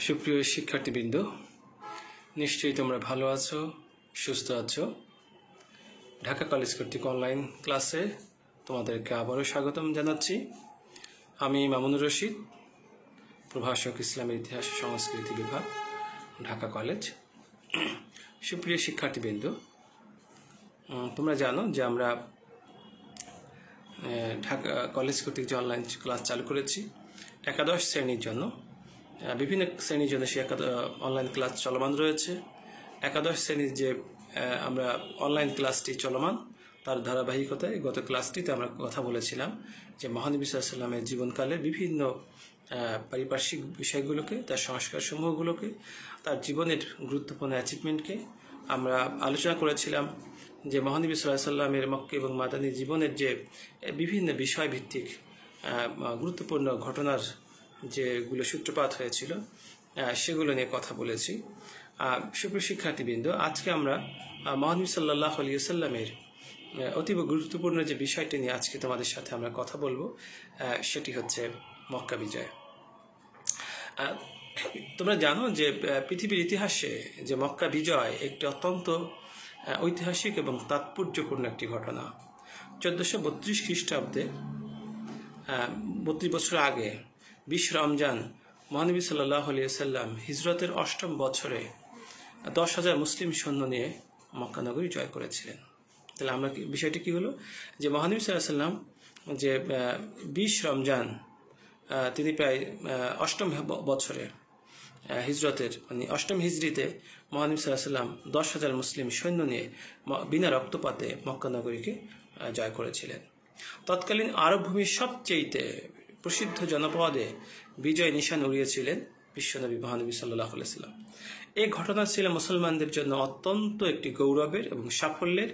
সুপ্রিয় শিক্ষার্থীবৃন্দ, নিশ্চয়ই তোমরা ভালো আছো, সুস্থ আছো। ঢাকা কলেজ কর্তৃক অনলাইন ক্লাসে তোমাদেরকে আবারও স্বাগতম জানাচ্ছি। আমি মামুনুর রশিদ, প্রভাষক, ইসলামের ইতিহাস সংস্কৃতি বিভাগ, ঢাকা কলেজ। সুপ্রিয় শিক্ষার্থীবৃন্দ, তোমরা জানো যে আমরা ঢাকা কলেজ কর্তৃক যে অনলাইন ক্লাস চালু করেছি একাদশ শ্রেণীর জন্য, বিভিন্ন শ্রেণীর জন্য সে অনলাইন ক্লাস চলমান রয়েছে। একাদশ শ্রেণীর যে আমরা অনলাইন ক্লাসটি চলমান, তার ধারাবাহিকতায় গত ক্লাসটিতে আমরা কথা বলেছিলাম যে মহানবী সাল্লাল্লাহু আলাইহি ওয়াসাল্লামের জীবনকালে বিভিন্ন পারিপার্শ্বিক বিষয়গুলোকে, তার সংস্কারসমূহগুলোকে, তার জীবনের গুরুত্বপূর্ণ অ্যাচিভমেন্টকে আমরা আলোচনা করেছিলাম। যে মহানবী সাল্লাল্লাহু আলাইহি ওয়াসাল্লামের মক্কা এবং মাদানী জীবনের যে বিভিন্ন বিষয়ভিত্তিক গুরুত্বপূর্ণ ঘটনার যেগুলো সূত্রপাত হয়েছিল সেগুলো নিয়ে কথা বলেছি। সুপ্রিয় শিক্ষার্থীবৃন্দ, আজকে আমরা মহানবী সাল্লাল্লাহু আলাইহি ওয়াসাল্লামের অতীব গুরুত্বপূর্ণ যে বিষয়টি নিয়ে আজকে তোমাদের সাথে আমরা কথা বলবো, সেটি হচ্ছে মক্কা বিজয়। তোমরা জানো যে পৃথিবীর ইতিহাসে যে মক্কা বিজয় একটি অত্যন্ত ঐতিহাসিক এবং তাৎপর্যপূর্ণ একটি ঘটনা। 1432 খ্রিস্টাব্দে 32 বছর আগে 20 রমজান মহানবী সাল্লাল্লাহু আলাইহি ওয়াসাল্লাম হিজরতের 8ম বছরে 10,000 মুসলিম সৈন্য নিয়ে মক্কা নগরী জয় করেছিলেন। তাহলে আমরা বিষয়টি কি হলো যে মহানবী সাল্লাল্লাহু আলাইহি ওয়াসাল্লাম যে 20 রমজান তিনি প্রায় 8ম বছরে হিজরতের মানে 8ম হিজরিতে মহানবী সাল্লাল্লাহু আলাইহি ওয়াসাল্লাম 10,000 মুসলিম সৈন্য নিয়ে বিনা রক্তপাতে মক্কা নগরীকে জয় করেছিলেন। তৎকালীন আরব ভূমির সবচেয়ে প্রসিদ্ধ জনপদে বিজয় নিশান উড়িয়েছিলেন বিশ্বনবী মহানবী সাল্লাল্লাহু আলাইহি ওয়াসাল্লাম। এই ঘটনা ছিল মুসলমানদের জন্য অত্যন্ত একটি গৌরবের এবং সাফল্যের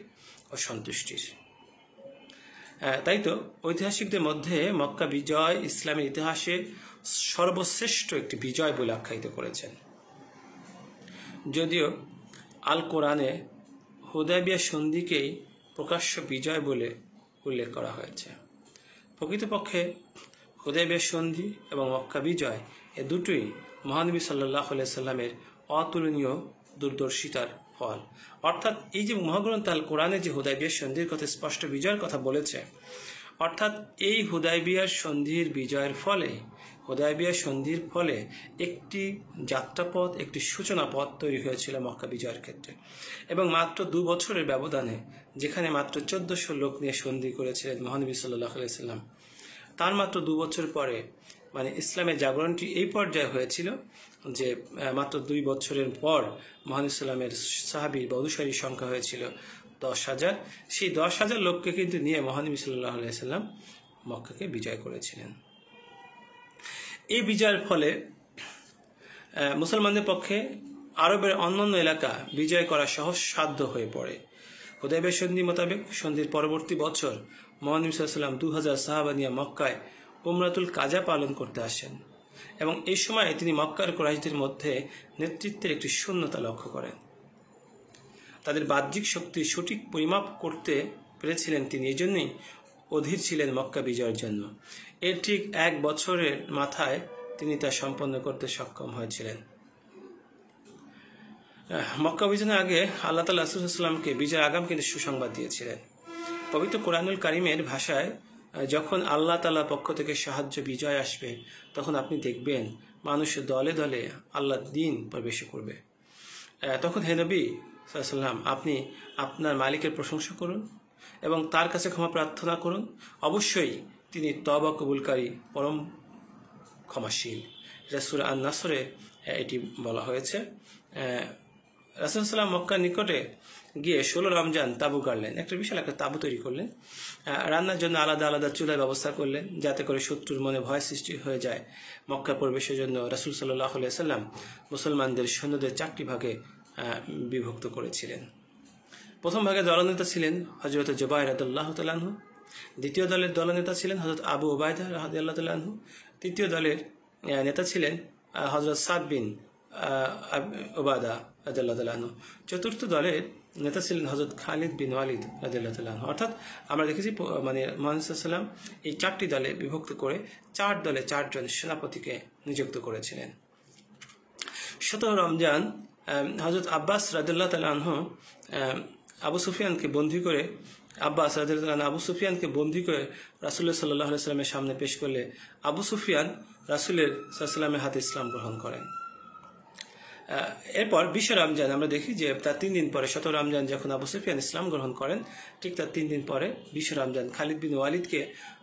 ও সন্তুষ্টির। তাই তো ঐতিহাসিকদের মধ্যে মক্কা বিজয় ইসলামের ইতিহাসে সর্বশ্রেষ্ঠ একটি বিজয় বলে আখ্যায়িত করেছেন। যদিও আল কোরআনে হুদায়বিয়া সন্ধিকেই প্রকাশ্য বিজয় বলে উল্লেখ করা হয়েছে। প্রকৃতপক্ষে হুদায়বিয়া সন্ধি এবং মক্কা বিজয় এ দুটোই মহানবী সাল্লাল্লাহু আলাইহি ওয়াসাল্লামের অতুলনীয় দূরদর্শিতার ফল। অর্থাৎ এই যে মহাগ্রন্থ আল কোরআনে যে হুদায়বিয়া সন্ধির কথা স্পষ্ট বিজয়ের কথা বলেছে, অর্থাৎ এই হুদায়বিয়া সন্ধির বিজয়ের ফলে, হুদায়বিয়া সন্ধির ফলে একটি যাত্রাপথ, একটি সূচনা পথ তৈরি হয়েছিল মক্কা বিজয়ের ক্ষেত্রে। এবং মাত্র 2 বছরের ব্যবধানে, যেখানে মাত্র 1400 লোক নিয়ে সন্ধি করেছিলেন মহানবী সাল্লাল্লাহু আলাইহি ওয়াসাল্লাম, তার মাত্র 2 বছর পরে মানে ইসলামের জাগরণটি এই পর্যায়ে হয়েছিল যে মাত্র 2 বছরের পর মহানবী সাল্লামের সাহাবী বা অনুসারীর সংখ্যা হয়েছিল 10,000। সেই 10,000 লোককে কিন্তু নিয়ে মহানবী সাল্লাল্লাহু আলাইহি ওয়াসাল্লাম মক্কাকে বিজয় করেছিলেন। এই বিজয়ের ফলে মুসলমানদের পক্ষে আরবের অন্যান্য এলাকা বিজয় করা সহজ সাধ্য হয়ে পড়ে। হুদায়বিয়া সন্ধি মোতাবেক সন্ধির পরবর্তী বছর মহানবী সাল্লাল্লাহু আলাইহি ওয়াসাল্লাম 2000 সাহাবা নিয়ে মক্কায় উমরাতুল কাজা পালন করতে আসেন এবং এই সময় তিনি মক্কার কুরাইশদের মধ্যে নেতৃত্বের একটি শূন্যতা লক্ষ্য করেন। তাদের বাহ্যিক শক্তির সঠিক পরিমাপ করতে পেরেছিলেন তিনি, এই জন্যই অধীর ছিলেন মক্কা বিজয়ের জন্য। এর ঠিক 1 বছরের মাথায় তিনি তা সম্পন্ন করতে সক্ষম হয়েছিলেন। মক্কা অভিযানের আগে আল্লাহ তাআলা রাসূল সাল্লাল্লাহু আলাইহি ওয়াসাল্লামকে বিজয় আগাম কিন্তু সুসংবাদ দিয়েছিলেন। পবিত্র কোরআনুল কারীমের ভাষায়, যখন আল্লাহ তাআলার পক্ষ থেকে সাহায্য বিজয় আসবে, তখন আপনি দেখবেন মানুষ দলে দলে আল্লাহর দ্বীন প্রবেশ করবে। তখন হে নবী সাল্লাল্লাহু আলাইহি ওয়াসাল্লাম, আপনি আপনার মালিকের প্রশংসা করুন এবং তার কাছে ক্ষমা প্রার্থনা করুন। অবশ্যই তিনি তওবা কবুলকারী, পরম ক্ষমাশীল। এটা সূরা আন-নাসরে এটি বলা হয়েছে। রাসূল সাল্লাল্লাহু আলাইহি ওয়াসাল্লাম মক্কার নিকটে গিয়ে 16 রমজান তাঁবু গাড়লেন, একটা বিশাল একটা তাঁবু তৈরি করলেন। রান্নার জন্য আলাদা আলাদা চুলার ব্যবস্থা করলেন, যাতে করে শত্রুর মনে ভয় সৃষ্টি হয়ে যায়। মক্কা প্রবেশের জন্য রাসূল সাল্লাল্লাহু আলাইহি ওয়াসাল্লাম মুসলমানদের সৈন্যদের 4টি ভাগে বিভক্ত করেছিলেন। প্রথম ভাগে দলনেতা ছিলেন হযরত জুবাইর রাদিয়াল্লাহু তাআলা আনহু, দ্বিতীয় দলের দলনেতা ছিলেন হযরত আবু উবাইদা রাদিয়াল্লাহু তাআলা আনহু, তৃতীয় দলের নেতা ছিলেন হযরত সাদ বিন উবাদা রাদিয়াল্লাহু তাআলা আনহু, চতুর্থ দলের নেতা ছিলেন হযরত খালিদ বিন ওয়ালিদ রাদিয়াল্লাহু তাআলা আনহু। অর্থাৎ আমরা দেখেছি মানে মুহাম্মদ সাল্লাল্লাহু আলাইহি ওয়াসাল্লাম এই 4টি দলে বিভক্ত করে 4 দলে 4 জন সেনাপতিকে নিযুক্ত করেছিলেন। 17 রমজান হযরত আব্বাস রাদিয়াল্লাহু তাআলা আনহু আবু সুফিয়ানকে বন্দী করে আব্বাস রাদিয়াল্লাহু তাআলা আবু সুফিয়ানকে বন্দী করে রাসূলুল্লাহ সাল্লাল্লাহু আলাইহি ওয়াসাল্লামের সামনে পেশ করলে আবু সুফিয়ান রাসূলের সাল্লাল্লাহু আলাইহি ওয়াসাল্লামের হাতে ইসলাম গ্রহণ করেন। এরপর 20 রমজান আমরা দেখি যে তার 3 দিন পরে 17 রমজান যখন আবু সুফিয়ান ইসলাম গ্রহণ করেন, ঠিক তার 3 দিন পরে 20 রমজান খালিদ বিন ওয়ালিদকে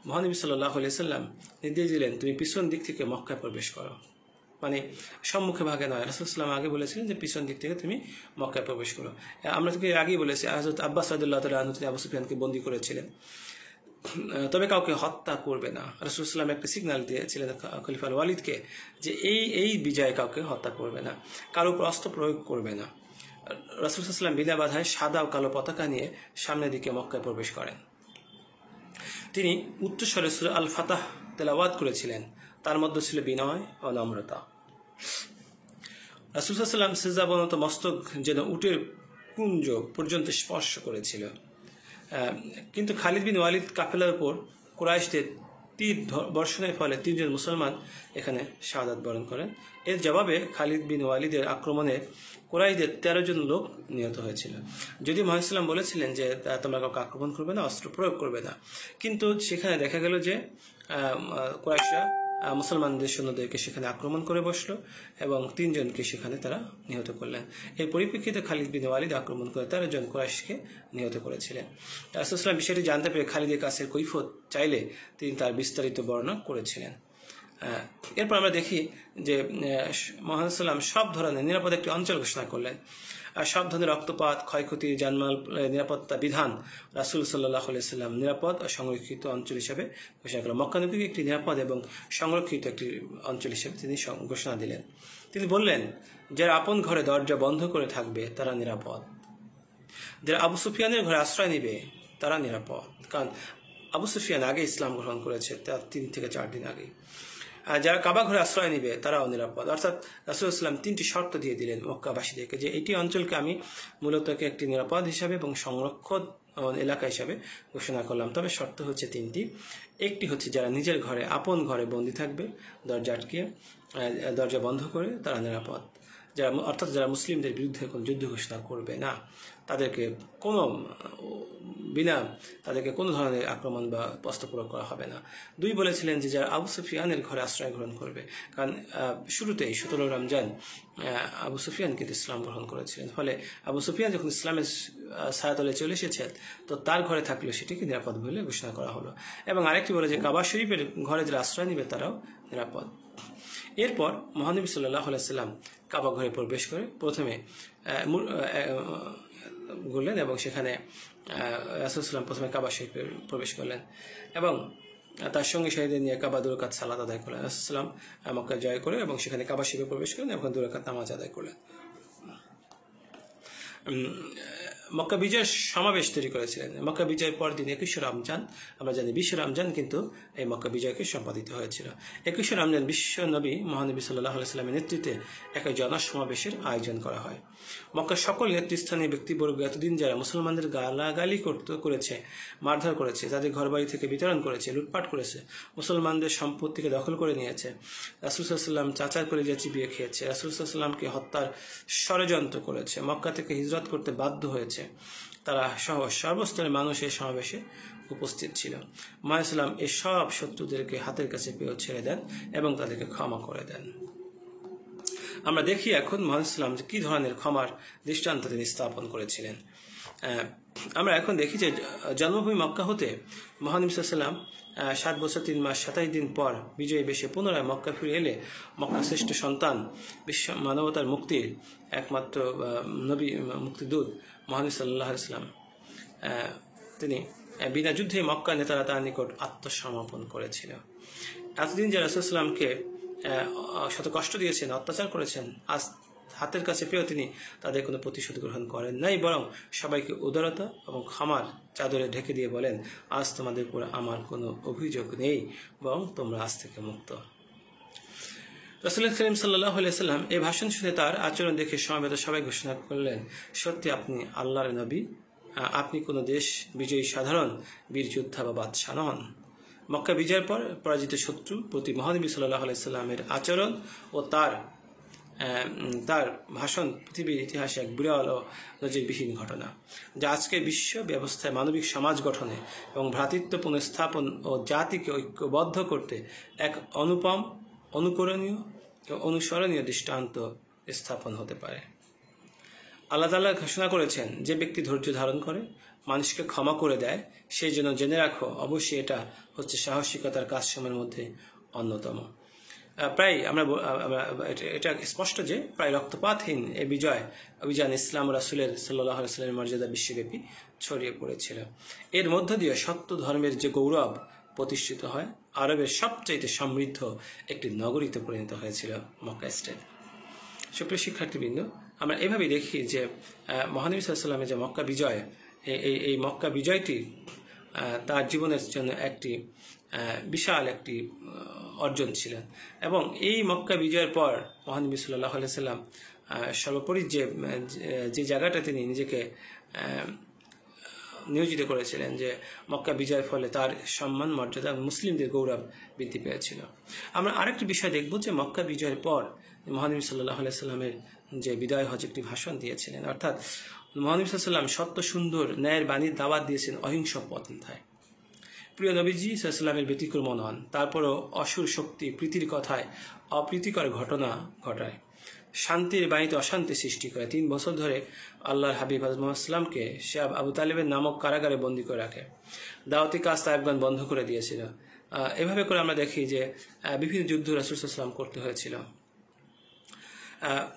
মহানবী সাল্লাল্লাহু আলাইহি ওয়াসাল্লাম নির্দেশ দিলেন, তুমি পিছন দিক থেকে মক্কায় প্রবেশ করো, মানে সম্মুখে ভাগে নয়। রাসূলুল্লাহ সাল্লাল্লাহু আলাইহি ওয়াসাল্লাম আগে বলেছিলেন যে পিছন দিক থেকে তুমি মক্কায় প্রবেশ করো। আমরা তোকে আগেই বলেছি হযরত আব্বাস রাদিয়াল্লাহু তাআলা আনহু তিনি আবু সুফিয়ানকে বন্দী করেছিলেন, তবে কাউকে হত্যা করবে না। রাসূলুল্লাহ সাল্লাল্লাহু একটা সিগন্যাল দিয়েছিলেন খলিফা আল ওয়ালিদকে যে এই বিজয়ে কাউকে হত্যা করবে না, কারো উপর অস্ত্র প্রয়োগ করবে না। রাসূলুল্লাহ সাল্লাল্লাহু আলাইহি ওয়াসাল্লাম বিনা বাধায় সাদা ও কালো পতাকা নিয়ে সামনের দিকে মক্কায় প্রবেশ করেন। তিনি উচ্চস্বরে সূরা আল ফাতাহ তেলাওয়াত করেছিলেন, তার মধ্যে ছিল বিনয় ও নম্রতা। রাসূলুল্লাহ সাল্লাল্লাহু আলাইহি ওয়াসাল্লাম সিজদাবনত মস্তক যেন উটের কুঞ্জ পর্যন্ত স্পর্শ করেছিল। কিন্তু খালিদ বিন ওয়ালিদ কাফেলার উপর কুরাইশদের তীর বর্ষণের ফলে 3 জন মুসলমান এখানে শাহাদাত বরণ করেন। এর জবাবে খালিদ বিন ওয়ালিদের আক্রমণে কুরাইশদের 13 জন লোক নিহত হয়েছিল। যদিও মুহাম্মদ সাল্লাল্লাহু আলাইহি ওয়াসাল্লাম বলেছিলেন যে তোমরা কাউকে আক্রমণ করবে না, অস্ত্র প্রয়োগ করবে না, কিন্তু সেখানে দেখা গেল যে কুরাইশরা মুসলমানদের সৈন্যদেরকে সেখানে আক্রমণ করে বসলো এবং 3 জনকে সেখানে তারা নিহত করলেন। এর পরিপ্রেক্ষিতে খালিদ বিন ওয়ালিদ আক্রমণ করে 13 জন কুরাইশকে নিহত করেছিলেন। রাসূলুল্লাহ সাল্লাল্লাহু বিষয়টি জানতে পেরে খালিদের কাছে কৈফিয়ত চাইলে তিনি তার বিস্তারিত বর্ণনা করেছিলেন। এরপর আমরা দেখি যে মুহাম্মদ সাল্লাল্লাহু সব ধরনের নিরাপদ একটি অঞ্চল ঘোষণা করলেন। আর সব ধরনের রক্তপাত, ক্ষয়ক্ষতি, জানমাল নিরাপত্তা বিধান রাসূল সাল্লাল্লাহু আলাইহি ওয়াসাল্লাম নিরাপদ ও সংরক্ষিত অঞ্চল হিসেবে ঘোষণা করলেন। মক্কা নগরীকে একটি নিরাপদ এবং সংরক্ষিত একটি অঞ্চল হিসেবে তিনি ঘোষণা দিলেন। তিনি বললেন, যারা আপন ঘরে দরজা বন্ধ করে থাকবে তারা নিরাপদ, যারা আবু সুফিয়ানের ঘরে আশ্রয় নিবে তারা নিরাপদ। কারণ আবু সুফিয়ান আগে ইসলাম গ্রহণ করেছে, তার 3 থেকে 4 দিন আগে। আর যারা কাবা ঘরে আশ্রয় নিবে তারাও নিরাপদ। অর্থাৎ রাসূলুল্লাহ সাল্লাল্লাহু আলাইহি ওয়াসাল্লাম 3টি শর্ত দিয়ে দিলেন মক্কাবাসীদেরকে যে এটি অঞ্চলকে আমি মূলত একটি নিরাপদ হিসাবে এবং সংরক্ষণ এলাকা হিসাবে ঘোষণা করলাম। তবে শর্ত হচ্ছে 3টি। একটি হচ্ছে যারা নিজের ঘরে আপন ঘরে বন্দী থাকবে, দরজা আটকে দরজা বন্ধ করে তারা নিরাপদ। অর্থাৎ যারা মুসলিমদের বিরুদ্ধে কোনো যুদ্ধ ঘোষণা করবে না, তাদেরকে তাদেরকে কোনো ধরনের আক্রমণ বা অস্ত্র প্রয়োগ করা হবে না। 2 বলেছিলেন যে যারা আবু সুফিয়ানের ঘরে আশ্রয় গ্রহণ করবে, কারণ শুরুতেই 17 রমজান আবু সুফিয়ান কিন্তু ইসলাম গ্রহণ করেছিলেন, ফলে আবু সুফিয়ান যখন ইসলামের ছায়াতলে চলে এসেছেন তো তার ঘরে থাকলেও সেটিকে নিরাপদ বলে ঘোষণা করা হলো। এবং আরেকটি বলে যে কাবা শরীফের ঘরে যারা আশ্রয় নেবে তারাও নিরাপদ। এরপর মহানবী সাল্লাল্লাহু আলাইহি ওয়াসাল্লাম কাবা ঘরে প্রবেশ করে প্রথমে ঘুরলেন এবং সেখানে রাসূলুল্লাহ সাল্লাল্লাহু প্রথমে কাবা শরীফে প্রবেশ করলেন এবং তার সঙ্গে সাথীদের নিয়ে কাবা 2 রাকাত সালাত আদায় করলেন। রাসূলুল্লাহ সাল্লাল্লাহু মক্কা জয় করে এবং সেখানে কাবা শরীফে প্রবেশ করলেন এবং 2 রাকাত নামাজ আদায় করলেন। মক্কা বিজয়ের সমাবেশ তৈরি করেছিলেন। মক্কা বিজয়ের পর দিন 21 রমজান, আমরা জানি 20 রমজান কিন্তু এই মক্কা বিজয়কে সম্পাদিত হয়েছিল। 21 রমজান বিশ্ব নবী মহানবী সাল্লাল্লাহু আলাইহি ওয়াসাল্লামের নেতৃত্বে এক জনসমাবেশের আয়োজন করা হয়। মক্কার সকল নেতৃস্থানীয় ব্যক্তিবর্গ এতদিন যারা মুসলমানদের গালাগালি করেছে, মারধর করেছে, তাদের ঘরবাড়ি থেকে বিতরণ করেছে, লুটপাট করেছে, মুসলমানদের সম্পত্তিকে দখল করে নিয়েছে, রাসূল সাল্লাল্লাহু আলাইহি ওয়াসাল্লাম চাচার কলিজা চিবিয়ে খেয়েছে, রাসূল সাল্লাল্লাহু আলাইহি ওয়াসাল্লামকে হত্যার ষড়যন্ত্র করেছে, মক্কা থেকে হিজরত করতে বাধ্য হয়েছে, তারা সহ সর্বস্তরের মানুষ এই সমাবেশে উপস্থিত ছিল। মুহাম্মদ সাল্লাল্লাহু আলাইহি ওয়াসাল্লাম এসব শত্রুদেরকে হাতের কাছে পেয়ে ছেড়ে দেন এবং তাদেরকে ক্ষমা করে দেন। আমরা দেখি এখন মুহাম্মদ সাল্লাল্লাহু আলাইহি ওয়াসাল্লাম কি ধরনের ক্ষমার দৃষ্টান্ত তিনি স্থাপন করেছিলেন। আমরা এখন দেখি যে জন্মভূমি মক্কা হতে মহানবী সাল্লাল্লাহু আলাইহি ওয়াসাল্লাম 7 বছর 3 মাস 27 দিন পর বিজয়ী বেশে পুনরায় মক্কা ফিরে এলে মক্কার শ্রেষ্ঠ সন্তান, বিশ্ব মানবতার মুক্তির একমাত্র নবী, মুক্তিদূত মহানবী সাল্লাল্লাহু আলাইহি ওয়াসাল্লাম তিনি বিনা যুদ্ধে মক্কা নেতারা তার নিকট আত্মসমর্পণ করেছিল। এতদিন যে রাসূল সাল্লাল্লাহু আলাইহি ওয়াসাল্লামকে শত কষ্ট দিয়েছেন, অত্যাচার করেছেন, আজ হাতের কাছে পেয়েও তিনি তাদের কোনো প্রতিশোধ গ্রহণ করেন নাই, বরং সবাইকে উদারতা এবং ক্ষমার চাদরে ঢেকে দিয়ে বলেন, আজ তোমাদের উপর আমার কোনো অভিযোগ নেই, বরং তোমরা আজ থেকে মুক্ত। রাসূল করিম সাল্লাল্লাহু আলাইহি ওয়াসাল্লাম এই ভাষণ শুনে তার আচরণ দেখে সমবেত সবাই ঘোষণা করলেন, সত্যি আপনি আল্লাহর নবী, আপনি কোনো দেশ বিজয়ী সাধারণ বীর যোদ্ধা বা বাদশাহ নন। মক্কা বিজয়ের পর পরাজিত শত্রু প্রতি মহানবী সাল্লাল্লাহু আলাইহি ওয়াসাল্লামের আচরণ ও তার তার ভাষণ পৃথিবীর ইতিহাসে এক বিরল ও নজিরবিহীন ঘটনা, যা আজকের বিশ্ব ব্যবস্থায় মানবিক সমাজ গঠনে এবং ভ্রাতৃত্ব পুনঃস্থাপন ও জাতিকে ঐক্যবদ্ধ করতে এক অনুপম, অনুকরণীয় ও অনুসরণীয় দৃষ্টান্ত স্থাপন হতে পারে। আল্লাহ তাআলা ঘোষণা করেছেন, যে ব্যক্তি ধৈর্য ধারণ করে, মানুষকে ক্ষমা করে দেয়, সেই জন্য জেনে রাখো অবশ্যই এটা হচ্ছে সাহসিকতার কাজসমূহের মধ্যে অন্যতম। প্রায় আমরা এটা স্পষ্ট যে প্রায় রক্তপাতহীন এই অভিযান ইসলাম রাসূলের সাল্লাল্লাহু আলাইহি ওয়াসাল্লামের মর্যাদা বিশ্বব্যাপী ছড়িয়ে পড়েছিল। এর মধ্য দিয়ে সত্য ধর্মের যে গৌরব প্রতিষ্ঠিত হয়, আরবের সবচাইতে সমৃদ্ধ একটি নগরীতে পরিণত হয়েছিল মক্কা স্টেট। সুপ্রিয় শিক্ষার্থীবৃন্দ, আমরা এভাবেই দেখি যে মহানবী সাল্লাল্লাহু আলাইহি ওয়াসাল্লামের যে মক্কা বিজয়, এই মক্কা বিজয়টি তার জীবনের জন্য একটি বিশাল একটি অর্জন ছিলেন। এবং এই মক্কা বিজয়ের পর মহানবী সাল্লাল্লাহু আলাইহি ওয়াসাল্লাম সর্বোপরি যে জায়গাটা তিনি নিজেকে নিয়োজিত করেছিলেন, যে মক্কা বিজয়ের ফলে তার সম্মান, মর্যাদা, মুসলিমদের গৌরব বৃদ্ধি পেয়েছিল। আমরা আরেকটি বিষয় দেখব যে মক্কা বিজয়ের পর মহানবী সাল্লাল্লাহু আলাইহি ওয়াসাল্লামের যে বিদায় হজ একটি ভাষণ দিয়েছিলেন, অর্থাৎ মহানবী সাল্লাল্লাহু আলাইহি ওয়াসাল্লাম সত্য, সুন্দর, ন্যায়ের বাণীর দাওয়াত দিয়েছেন অহিংস পন্থায়। প্রিয় নবীজি সাল্লাল্লাহু আলাইহি ওয়াসাল্লামের ব্যতিক্রম নন, তারপরও অসুর শক্তি প্রীতির কথায় অপ্রীতিকর ঘটনা ঘটায়, শান্তির বাণীতে অশান্তি সৃষ্টি করে। 3 বছর ধরে আল্লাহর হাবিব হযরত মুহাম্মদ সাল্লাল্লাহু আলাইহি ওয়াসাল্লামকে সে আবু তালেবের নামক কারাগারে বন্দী করে রাখে, দাওয়াতি কাজ তায়েবগণ বন্ধ করে দিয়েছিল। এভাবে করে আমরা দেখি যে বিভিন্ন যুদ্ধ রাসূল সাল্লাল্লাহু আলাইহি ওয়াসাল্লাম করতে হয়েছিল।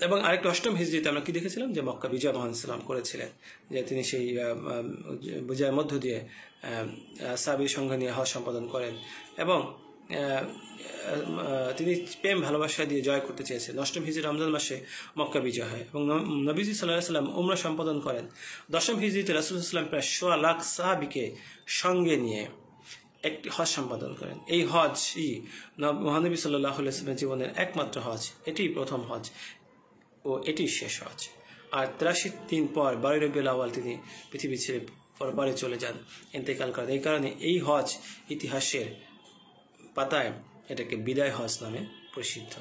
এবং আরেকটা 8ম হিজরিতে আমরা কি দেখেছিলাম যে মক্কা বিজয় মহান সাল্লাম করেছিলেন, যে তিনি সেই বিজয়ের মধ্য দিয়ে সাহাবীর সঙ্গে নিয়ে হজ সম্পাদন করেন এবং তিনি প্রেম ভালোবাসা দিয়ে জয় করতে চেয়েছেন। 8ম হিজরি রমজান মাসে মক্কা বিজয় হয় এবং নবীজি সাল্লাল্লাহু আলাইহি ওয়াসাল্লাম উমরা সম্পাদন করেন। 10ম হিজরিতে রাসূল সাল্লাল্লাহু আলাইহি ওয়াসাল্লাম প্রায় 1.25 লাখ সাহাবীকে সঙ্গে নিয়ে একটি হজ সম্পাদন করেন। এই হজই মহানবী সাল্লাল্লাহু আলাইহি ওয়াসাল্লামের জীবনের একমাত্র হজ, এটি প্রথম হজ ও এটি শেষ হজ। আর 83 দিন পর 12 রবিউল আউয়াল তিনি পৃথিবী ছেড়ে পরপারে চলে যান, ইন্তেকাল করেন। এই কারণে এই হজ ইতিহাসের পাতায় এটাকে বিদায় হজ নামে প্রসিদ্ধ।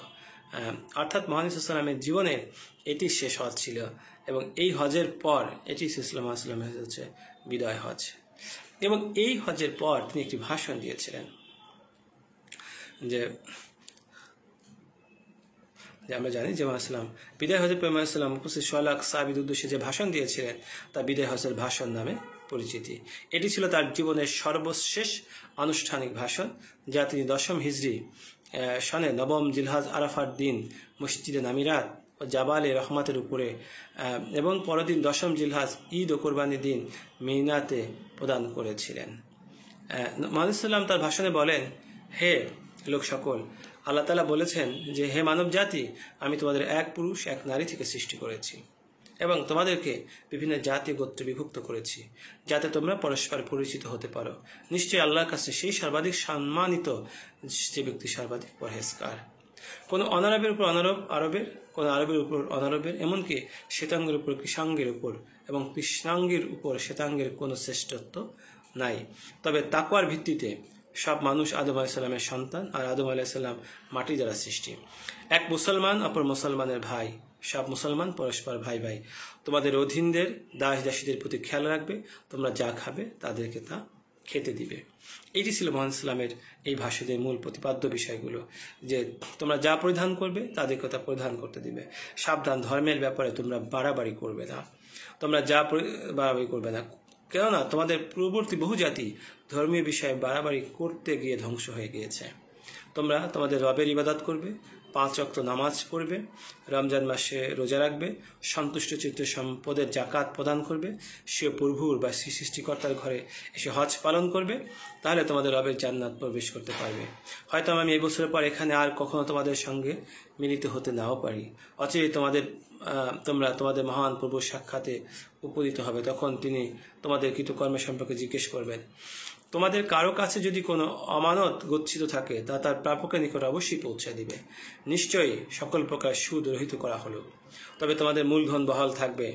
অর্থাৎ মহানবী সাল্লাল্লাহু আলাইহি ওয়াসাল্লামের জীবনের এটি শেষ হজ ছিল এবং এই হজের পর এটি সাল্লাল্লাহু আলাইহি ওয়াসাল্লামের হচ্ছে বিদায় হজ। এবং এই হজের পর তিনি একটি ভাষণ দিয়েছিলেন, যে আমরা জানি যে মুহাম্মদ বিদায় হজে পেগম্বর সাল্লাল্লাহু আলাইহি ওয়াসাল্লাম উপস্থিত 1.25 লাখ সাহাবীর উদ্দেশ্যে যে ভাষণ দিয়েছিলেন তা বিদায় হজের ভাষণ নামে পরিচিতি। এটি ছিল তার জীবনের সর্বশেষ আনুষ্ঠানিক ভাষণ, যা তিনি 10ম হিজরি সনে 9ম জিলহজ আরাফার দিন মসজিদে নামিরাত ও জাবালে রহমাতের উপরে এবং পরদিন 10ম জিলহজ ঈদ ও কোরবানির দিন মিনাতে প্রদান করেছিলেন। মুহাম্মদ সাল্লাম তার ভাষণে বলেন, হে লোক সকল, আল্লাহ তাআলা বলেছেন যে হে মানব জাতি, আমি তোমাদের এক পুরুষ এক নারী থেকে সৃষ্টি করেছি এবং তোমাদেরকে বিভিন্ন জাতি গোত্রে বিভক্ত করেছি, যাতে তোমরা পরস্পর পরিচিত হতে পারো। নিশ্চয়ই আল্লাহর কাছে সেই সর্বাধিক সম্মানিত যে ব্যক্তি সর্বাধিক পরহেজগার। কোনো অনারবের উপর অনারব আরবের, কোনো আরবের উপর অনারবের, এমনকি শ্বেতাঙ্গের উপর কৃষ্ণাঙ্গের উপর এবং কৃষ্ণাঙ্গের উপর শ্বেতাঙ্গের কোনো শ্রেষ্ঠত্ব নাই। তবে তাকওয়ার ভিত্তিতে সব মানুষ আদম আলাইহিস সালামের সন্তান, আর আদম আলাইহিস সালাম মাটি দ্বারা সৃষ্টি। এক মুসলমান অপর মুসলমানের ভাই, সব মুসলমান পরস্পর ভাই ভাই। তোমাদের অধীনদের দাস দাসীদের প্রতি খেয়াল রাখবে, তোমরা যা খাবে তাদেরকে তা খেতে দিবে। এটি ছিল মুহাম্মদ সাল্লামের এই ভাষণের মূল প্রতিপাদ্য বিষয়গুলো, যে তোমরা যা পরিধান করবে তাদেরকে তা পরিধান করতে দিবে। সাবধান, ধর্মের ব্যাপারে তোমরা বাড়াবাড়ি করবে না, তোমরা যা বাড়াবাড়ি করবে না, কেননা তোমাদের পূর্ববর্তী বহু জাতি ধর্মীয় বিষয়ে বাড়াবাড়ি করতে গিয়ে ধ্বংস হয়ে গিয়েছে। তোমরা তোমাদের রবের ইবাদত করবে, 5 ওয়াক্ত নামাজ পড়বে, রমজান মাসে রোজা রাখবে, সন্তুষ্ট চিত্তে সম্পদের জাকাত প্রদান করবে, সে প্রভুর বা সৃষ্টিকর্তার ঘরে এসে হজ পালন করবে, তাহলে তোমাদের রবের জান্নাত প্রবেশ করতে পারবে। হয়তো আমি এই বছরের পর এখানে আর কখনো তোমাদের সঙ্গে মিলিত হতে নাও পারি, অচিরেই তোমরা তোমাদের মহান প্রভুর সাক্ষাতে উপনীত হবে। তখন তিনি তোমাদের কৃতকর্মের সম্পর্কে জিজ্ঞেস করবেন। তোমাদের কারো কাছে যদি কোনো অমানত গচ্ছিত থাকে তা তার প্রাপকের নিকট অবশ্যই পৌঁছে দিবে। নিশ্চয়ই সকল প্রকার সুদ রহিত করা হলো, তবে তোমাদের মূলধন বহাল থাকবে।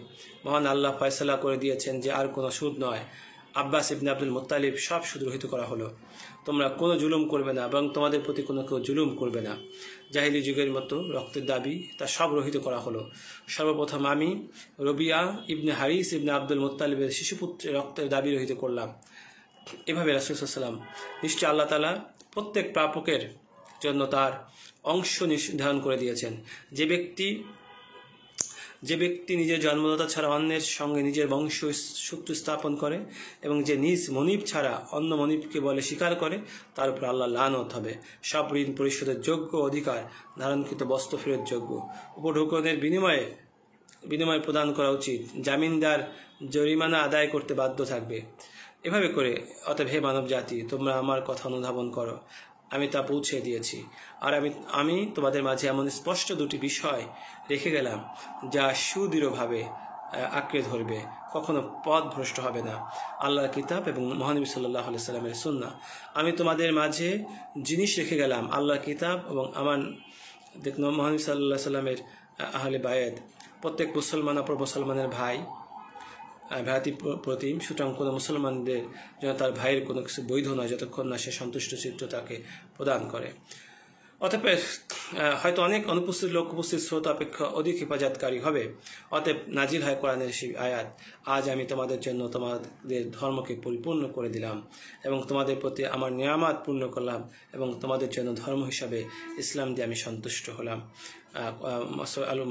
মহান আল্লাহ ফয়সালা করে দিয়েছেন যে আর কোনো সুদ নয়। আব্বাস ইবনে আব্দুল মুত্তালিব সব সুদ রহিত করা হলো। তোমরা কোনো জুলুম করবে না এবং তোমাদের প্রতি কোনো কেউ জুলুম করবে না। জাহিলি যুগের মতো রক্তের দাবি তা সব রহিত করা হলো। সর্বপ্রথম আমি রবিয়া ইবনে হারিস ইবনে আব্দুল মুত্তালিবের শিশুপুত্রের রক্তের দাবি রহিত করলাম। এভাবে রাসূল সাল্লাল্লাহু আলাইহি ওয়াসাল্লাম নিশ্চয় আল্লাহ তাআলা প্রত্যেক প্রাপকের জন্য তার অংশ নির্ধারণ করে দিয়েছেন। যে ব্যক্তি নিজের জন্মদাতা ছাড়া অন্যের সঙ্গে নিজের বংশ সূত্র স্থাপন করে এবং যে নিজ মনিব ছাড়া অন্য মনিবকে বলে স্বীকার করে, তার উপর আল্লাহ লানত হবে। সব ঋণ পরিশোধের যোগ্য অধিকার ধারণকৃত বস্ত্র ফেরত যোগ্য। উপঢৌকনের বিনিময় প্রদান করা উচিত। জামিনদার জরিমানা আদায় করতে বাধ্য থাকবে। এভাবে করে অতএব হে মানব জাতি, তোমরা আমার কথা অনুধাবন করো, আমি তা পৌঁছে দিয়েছি। আর আমি তোমাদের মাঝে এমন স্পষ্ট দুটি বিষয় রেখে গেলাম যা সুদৃঢ়ভাবে আঁকড়ে ধরবে, কখনো পথ ভ্রষ্ট হবে না। আল্লাহর কিতাব এবং মহানবী সাল্লাল্লাহু আলাইহি সাল্লামের সুন্নাহ। আমি তোমাদের মাঝে জিনিস রেখে গেলাম, আল্লাহর কিতাব এবং আমার মহানবী সাল্লাল্লাহু আলাইহি সাল্লামের আহলে বায়াত। প্রত্যেক মুসলমান অপর মুসলমানের ভ্রাতৃ প্রতিম, সুতরাং কোনো মুসলমানদের যেন তার ভাইয়ের কোনো কিছু বৈধ নয় যতক্ষণ না সে সন্তুষ্ট চিত্ত তাকে প্রদান করে। অতএব হয়তো অনেক অনুপস্থিত লোক উপস্থিত শ্রোতা অপেক্ষা অধিক হেফাজতকারী হবে। অতএব নাজিল হয় কোরআনের সেই আয়াত, আজ আমি তোমাদের জন্য তোমাদের ধর্মকে পরিপূর্ণ করে দিলাম এবং তোমাদের প্রতি আমার নিয়ামত পূর্ণ করলাম এবং তোমাদের জন্য ধর্ম হিসাবে ইসলাম দিয়ে আমি সন্তুষ্ট হলাম।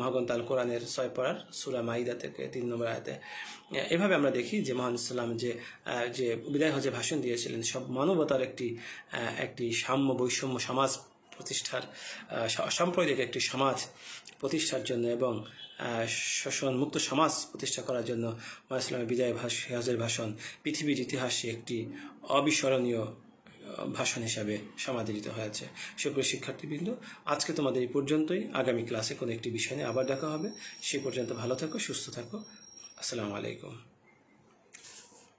মহাগ্রন্থ আল কোরআনের 6 পারার সূরা মাইদা থেকে 3 নম্বর আয়াতে। এভাবে আমরা দেখি যে মহান ইসলাম যে বিদায় হজে ভাষণ দিয়েছিলেন সব মানবতার একটি সাম্য বৈষম্য সমাজ প্রতিষ্ঠার, সাম্প্রদায়িক একটি সমাজ প্রতিষ্ঠার জন্য এবং শোষণ মুক্ত সমাজ প্রতিষ্ঠা করার জন্য মহান ইসলামের বিদায় হজের ভাষণ পৃথিবীর ইতিহাসে একটি অবিস্মরণীয় ভাষণ হিসাবে সমাদৃত হয়েছে। সুপ্রিয় শিক্ষার্থীবৃন্দ, আজকে তোমাদের এই পর্যন্তই। আগামী ক্লাসে কোনো একটি বিষয় নিয়ে আবার দেখা হবে। সে পর্যন্ত ভালো থাকো, সুস্থ থাকো। আসসালামু আলাইকুম।